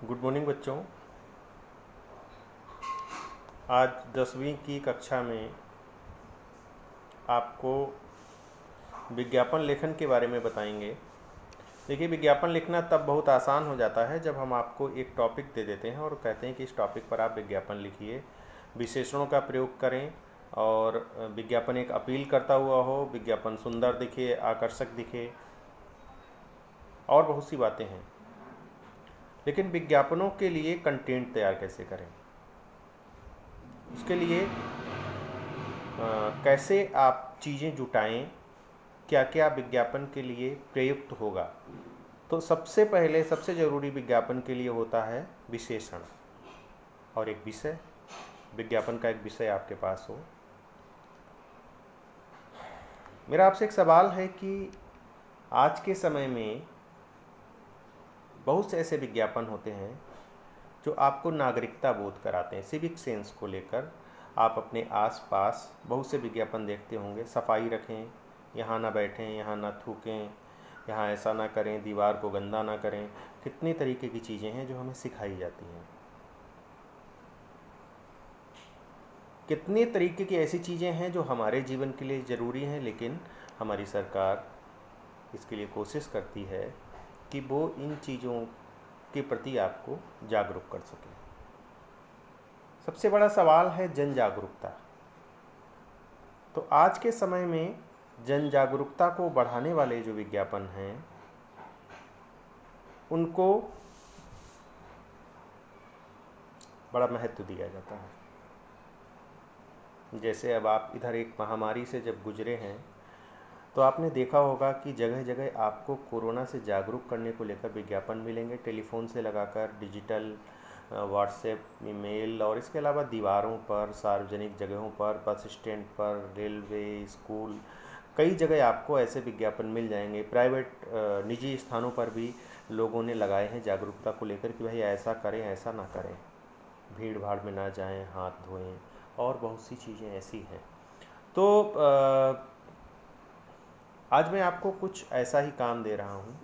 Good morning बच्चों। आज 10वीं की कक्षा में आपको विज्ञापन लेखन के बारे में बताएंगे। देखिए, विज्ञापन लिखना तब बहुत आसान हो जाता है जब हम आपको एक टॉपिक दे देते हैं और कहते हैं कि इस टॉपिक पर आप विज्ञापन लिखिए, विशेषणों का प्रयोग करें और विज्ञापन एक अपील करता हुआ हो, विज्ञापन सुंदर दिखे, आकर्षक दिखे और बहुत सी बातें हैं। लेकिन विज्ञापनों के लिए कंटेंट तैयार कैसे करें, उसके लिए कैसे आप चीज़ें जुटाएं, क्या क्या विज्ञापन के लिए प्रयुक्त होगा। तो सबसे पहले सबसे ज़रूरी विज्ञापन के लिए होता है विशेषण और एक विषय। विज्ञापन का एक विषय आपके पास हो। मेरा आपसे एक सवाल है कि आज के समय में बहुत से ऐसे विज्ञापन होते हैं जो आपको नागरिकता बोध कराते हैं, सिविक सेंस को लेकर। आप अपने आसपास बहुत से विज्ञापन देखते होंगे, सफाई रखें, यहाँ ना बैठें, यहाँ ना थूकें, यहाँ ऐसा ना करें, दीवार को गंदा ना करें। कितनी तरीके की चीज़ें हैं जो हमें सिखाई जाती हैं। कितने तरीके की ऐसी चीज़ें हैं जो हमारे जीवन के लिए ज़रूरी हैं, लेकिन हमारी सरकार इसके लिए कोशिश करती है कि वो इन चीज़ों के प्रति आपको जागरूक कर सके। सबसे बड़ा सवाल है जन जागरूकता। तो आज के समय में जन जागरूकता को बढ़ाने वाले जो विज्ञापन हैं उनको बड़ा महत्व दिया जाता है। जैसे अब आप इधर एक महामारी से जब गुजरे हैं तो आपने देखा होगा कि जगह जगह आपको कोरोना से जागरूक करने को लेकर विज्ञापन मिलेंगे, टेलीफोन से लगाकर डिजिटल, व्हाट्सएप, ईमेल और इसके अलावा दीवारों पर, सार्वजनिक जगहों पर, बस स्टैंड पर, रेलवे, स्कूल, कई जगह आपको ऐसे विज्ञापन मिल जाएंगे। प्राइवेट निजी स्थानों पर भी लोगों ने लगाए हैं जागरूकता को लेकर कि भाई ऐसा करें, ऐसा ना करें, भीड़ भाड़ में ना जाएं, हाथ धोएं और बहुत सी चीज़ें ऐसी हैं। तो आज मैं आपको कुछ ऐसा ही काम दे रहा हूँ।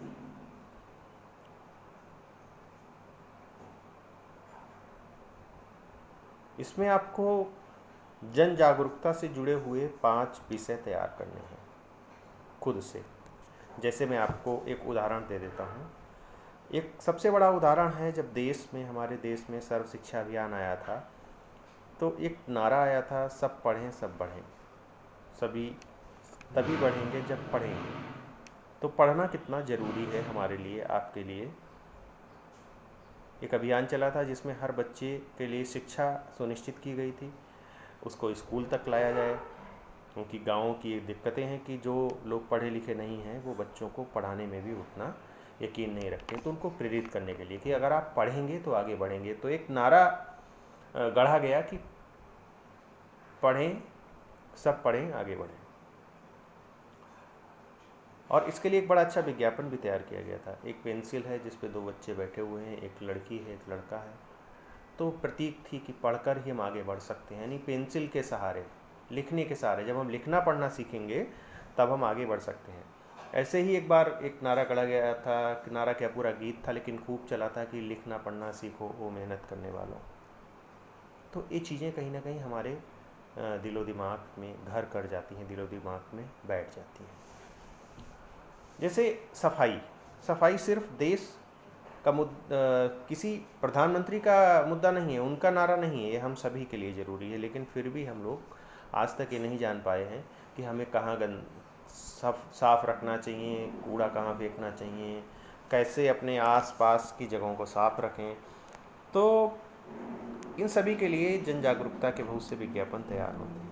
इसमें आपको जन जागरूकता से जुड़े हुए 5 विषय तैयार करने हैं खुद से। जैसे मैं आपको एक उदाहरण दे देता हूँ। एक सबसे बड़ा उदाहरण है, जब हमारे देश में सर्व शिक्षा अभियान आया था तो एक नारा आया था, सब पढ़ें सब बढ़ें, सभी तभी बढ़ेंगे जब पढ़ेंगे। तो पढ़ना कितना ज़रूरी है हमारे लिए, आपके लिए। एक अभियान चला था जिसमें हर बच्चे के लिए शिक्षा सुनिश्चित की गई थी, उसको स्कूल तक लाया जाए। क्योंकि गाँव की दिक्कतें हैं कि जो लोग पढ़े लिखे नहीं हैं वो बच्चों को पढ़ाने में भी उतना यकीन नहीं रखते। तो उनको प्रेरित करने के लिए कि अगर आप पढ़ेंगे तो आगे बढ़ेंगे। तो एक नारा गढ़ा गया कि पढ़ें सब पढ़ें आगे बढ़ें। और इसके लिए एक बड़ा अच्छा विज्ञापन भी तैयार किया गया था। एक पेंसिल है जिस पे 2 बच्चे बैठे हुए हैं, एक लड़की है, एक लड़का है। तो प्रतीक थी कि पढ़कर ही हम आगे बढ़ सकते हैं, यानी पेंसिल के सहारे, लिखने के सहारे। जब हम लिखना पढ़ना सीखेंगे तब हम आगे बढ़ सकते हैं। ऐसे ही एक बार एक नारा गढ़ा गया था, नारा क्या पूरा गीत था लेकिन खूब चला था कि लिखना पढ़ना सीखो ओ मेहनत करने वालों। तो ये चीज़ें कहीं ना कहीं हमारे दिलो दिमाग में घर कर जाती हैं, दिलो दिमाग में बैठ जाती हैं। जैसे सफाई सिर्फ देश का किसी प्रधानमंत्री का मुद्दा नहीं है, उनका नारा नहीं है, ये हम सभी के लिए ज़रूरी है। लेकिन फिर भी हम लोग आज तक ये नहीं जान पाए हैं कि हमें कहाँ साफ़ रखना चाहिए, कूड़ा कहाँ फेंकना चाहिए, कैसे अपने आसपास की जगहों को साफ़ रखें। तो इन सभी के लिए जन जागरूकता के बहुत से विज्ञापन तैयार होते हैं।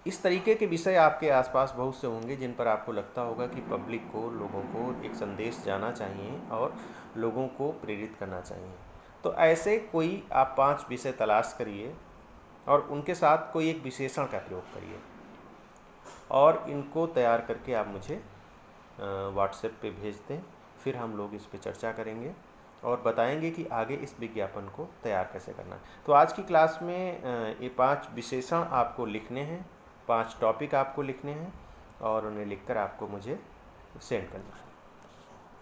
इस तरीके के विषय आपके आसपास बहुत से होंगे जिन पर आपको लगता होगा कि पब्लिक को, लोगों को एक संदेश जाना चाहिए और लोगों को प्रेरित करना चाहिए। तो ऐसे कोई आप 5 विषय तलाश करिए और उनके साथ कोई एक विशेषण का प्रयोग करिए और इनको तैयार करके आप मुझे व्हाट्सएप पे भेज दें। फिर हम लोग इस पे चर्चा करेंगे और बताएंगे कि आगे इस विज्ञापन को तैयार कैसे करना है। तो आज की क्लास में ये 5 विशेषण आपको लिखने हैं, 5 टॉपिक आपको लिखने हैं और उन्हें लिखकर आपको मुझे सेंड करना है।